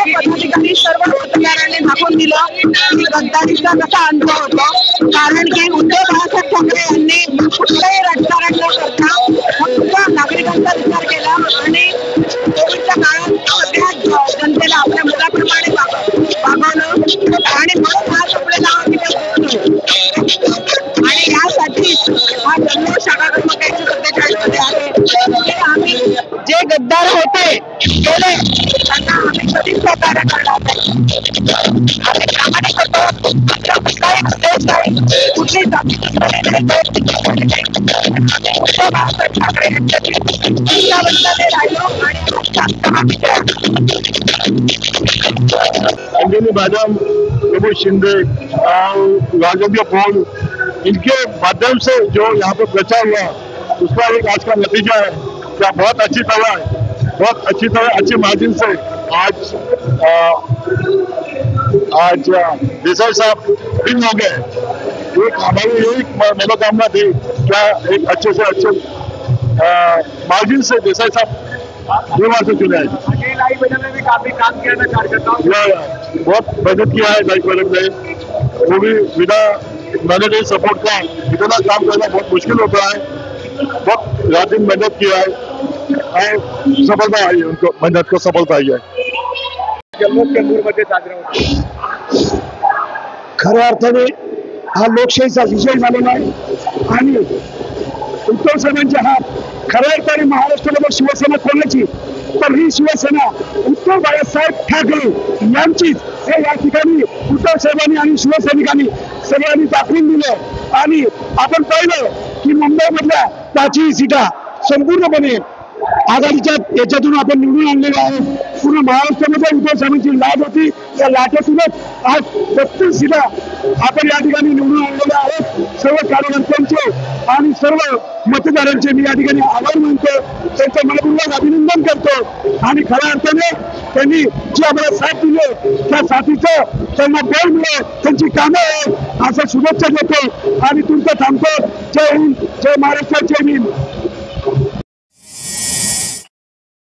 पदाधिकारी सर्व पत्रकारांनी दाखवून दिलं की गद्दारीचा कसा अनुभव होतो। कारण की उद्धव बाळासाहेब ठाकरे यांनी कुठलंही राजकारण न करता फक्त नागरिकांचा विचार केला आणि कोविडच्या काळात सगळ्या जनतेला आपल्या मुलाप्रमाणे वागवलं आणि म्हणून आज आपल्याला आणि यासाठी हा जन्म शाखा क्रमांक 147 मध्ये आहे। आम्ही जे गद्दार होते गेले त्यांना आम्ही कधीच सहकार्य करणार नाही। आम्ही प्रामाणिक होतो, कुठलाही उद्देश नाही, कुठली जाती ठाकरे यांच्याबद्दल राहिलो आणि अंजलि मैडम, प्रमोद शिंदे, राजेंद्र पॉल, इनके माध्यम से जो यहाँ पर प्रचार हुआ उसका एक आज का नतीजा है। क्या बहुत अच्छी तरह अच्छी मार्जिन से आज देसाई साहब विन हो गए। एक हमारी यही मनोकामना थी, क्या एक अच्छे से अच्छे मार्जिन से देसाई साहब 2 बार से चुने हैं। में भी काफी काम किया था कार्यकर्ताओं, बहुत मेहनत किया है लाइफ मैडम ने, वो भी बिना मैनेजर सपोर्ट का इतना काम करना बहुत मुश्किल होता है। बहुत रात दिन मेहनत किया है और सफलता आई है, उनको मेहनत को सफलता आई है। जम्मू मध्ये साजरा होतो। खऱ्या अर्थाने हा लोकशाहीचा विजय झालेला आहे आणि उद्धव साहेबांचे हात खऱ्या अर्थाने महाराष्ट्राला शिवसेना कोणाची, तर ही शिवसेना उद्धव बाळासाहेब ठाकरे यांचीच हे या ठिकाणी उद्धव साहेबांनी आणि शिवसैनिकांनी सगळ्यांनी दाखवून दिलं। आणि आपण पाहिलं की मुंबईमधल्या 5ही सीटा संपूर्णपणे आघाडीच्या याच्यातून आपण निवडून आणलेल्या आहेत। पूर्ण महाराष्ट्रामध्ये उद्धव साहेबांची लाट होती, त्या लाटेतूनच आज 32 सीटा आपण या ठिकाणी निवडून आणलेल्या आहेत। सर्व कार्यकर्त्यांचे आणि सर्व मतदारांचे मी या ठिकाणी आभार मानतो, त्यांचं मनपूर्वक अभिनंदन करतो आणि खऱ्या अर्थाने त्यांनी जी आम्हाला साथ दिली त्या साथीचं त्यांना बळ मिळेल, त्यांची कामं आहेत असं शुभेच्छा देतो आणि तुमचं थांबतो। जय हिंद, जय महाराष्ट्र, जय भीम।